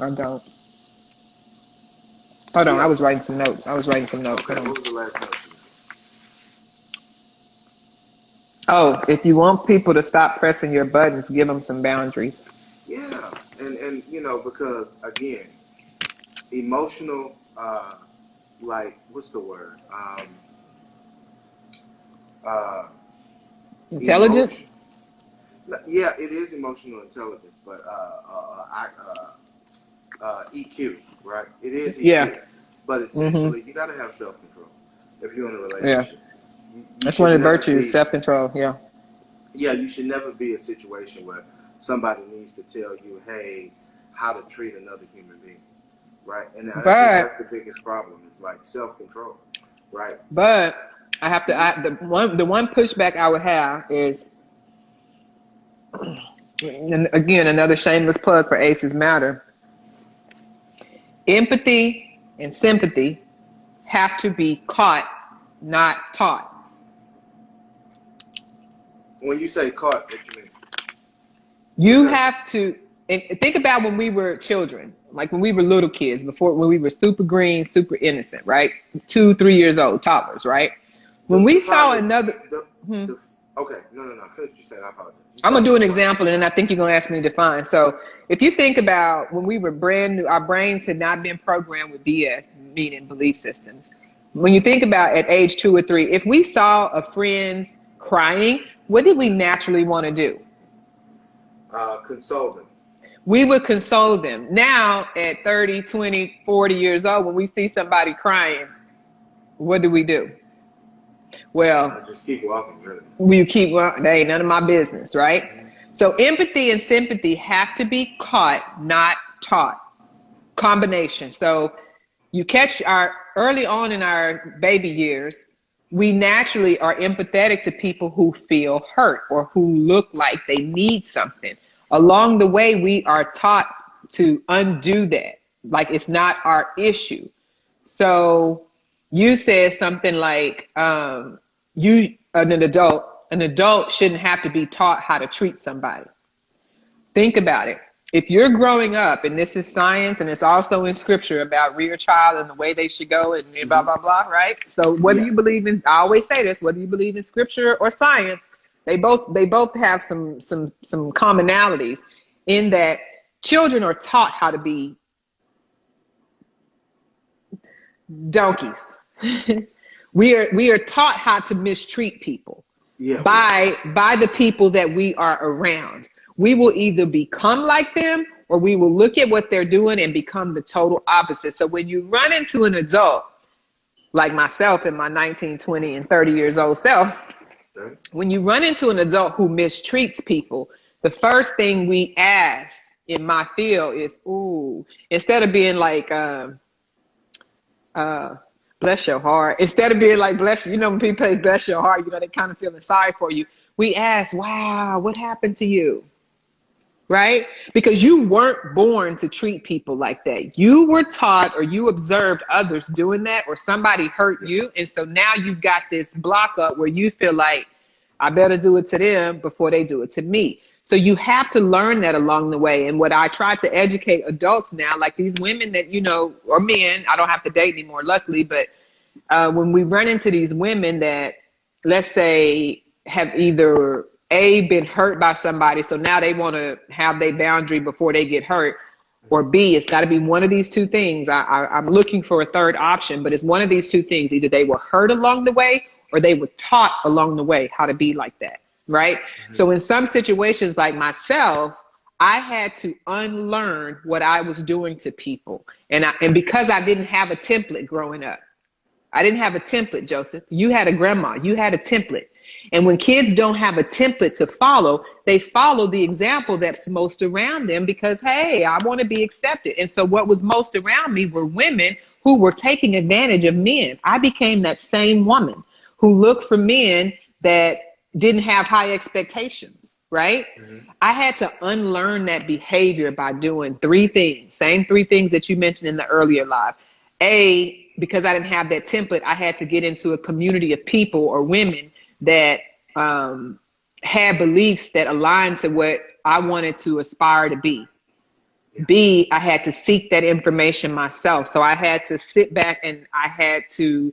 I don't. Hold on, I Yeah. was writing some notes. Okay. Hold on. What was the last note you Oh, if you want people to stop pressing your buttons, give them some boundaries. made? Yeah. And because again, emotional like what's the word? Uh Intelligence? emotion yeah, it is emotional intelligence, but EQ, right? It is Yeah. EQ, but Mm-hmm. essentially you got to have self control if you're in a Yeah. relationship. You That's one should of the never virtues, be, self-control. Yeah. yeah, you should never be a situation where somebody needs to tell you, hey, how to treat another human being, right? And I think But that's the biggest problem is like self control, right? but I have to Mm-hmm. the one pushback I would have is, and again, another shameless plug for Aces Matter. Empathy and sympathy have to be caught, not taught. When you say caught, what you mean? You Because have to and think about when we were children, like when we were little kids, before when we were super green, super innocent, right? 2, 3 years old, toddlers, right? When we define saw another, the hmm, the okay, no. Finish what you said. I apologize. You I'm gonna saw do an what? example, and then I think you're gonna ask me to define. So, if you think about when we were brand new, our brains had not been programmed with BS, meaning belief systems. When you think about at age 2 or 3, if we saw a friend's crying, what did we naturally want to do? Console them. We would console them. Now, at 30, 20, 40 years old, when we see somebody crying, what do? Well, Just keep walking, really. we keep, well, that ain't none of my business, right? So empathy and sympathy have to be caught, not taught. Combination. So you catch our early on in our baby years, we naturally are empathetic to people who feel hurt or who look like they need something. Along the way, we are taught to undo that. Like it's not our issue. So you said something like, you, an adult shouldn't have to be taught how to treat somebody. Think about it. If you're growing up, and this is science, and it's also in scripture about rear child and the way they should go, and blah Mm-hmm. blah blah, right? So whether Yeah. you believe in, I always say this, whether you believe in scripture or science, they both have some commonalities in that children are taught how to be donkeys. We are taught how to mistreat people Yeah, we are. by the people that we are around. We will either become like them or we will look at what they're doing and become the total opposite. So when you run into an adult like myself and my 19, 20, and 30 years old self, Okay. when you run into an adult who mistreats people, the first thing we ask in my field is, ooh, instead of being like, uh, bless your heart. Instead of being like, bless you, when people say bless your heart, they kind of feeling sorry for you. We ask, wow, what happened to you? Right? Because you weren't born to treat people like that. You were taught or you observed others doing that, or somebody hurt Yeah. you. And so now you've got this block up where you feel like, I better do it to them before they do it to me. So you have to learn that along the way. And what I try to educate adults now, like these women that, or men, I don't have to date anymore, luckily, but when we run into these women that, let's say, have either A, been hurt by somebody, so now they want to have their boundary before they get hurt, or B, it's got to be one of these two things. I'm looking for a third option, but it's one of these two things. Either they were hurt along the way or they were taught along the way how to be like that, right? Mm-hmm. So in some situations like myself, I had to unlearn what I was doing to people. And because I didn't have a template growing up, I didn't have a template, Joseph. You had a grandma. You had a template. And when kids don't have a template to follow, they follow the example that's most around them because, hey, I want to be accepted. And so what was most around me were women who were taking advantage of men. I became that same woman who looked for men that didn't have high expectations, right? Mm-hmm. I had to unlearn that behavior by doing three things, same three things that you mentioned in the earlier live. A, because I didn't have that template, I had to get into a community of people or women that had beliefs that aligned to what I wanted to aspire to be. Yeah. B, I had to seek that information myself. So I had to sit back and I had to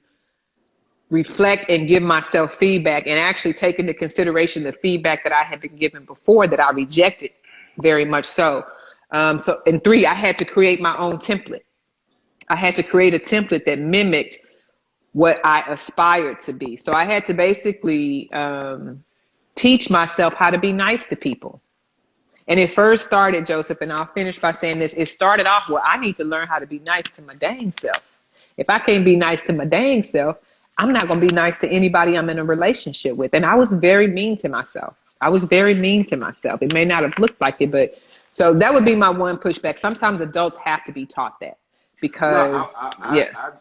reflect and give myself feedback and actually take into consideration the feedback that I had been given before that I rejected very much so. And 3, I had to create my own template. I had to create a template that mimicked what I aspired to be. So I had to basically teach myself how to be nice to people. And it first started, Joseph, and I'll finish by saying this. It started off, well, I need to learn how to be nice to my dang self. If I can't be nice to my dang self, I'm not going to be nice to anybody I'm in a relationship with. And I was very mean to myself. I was very mean to myself. It may not have looked like it, but so that would be my one pushback. Sometimes adults have to be taught that No, because, yeah.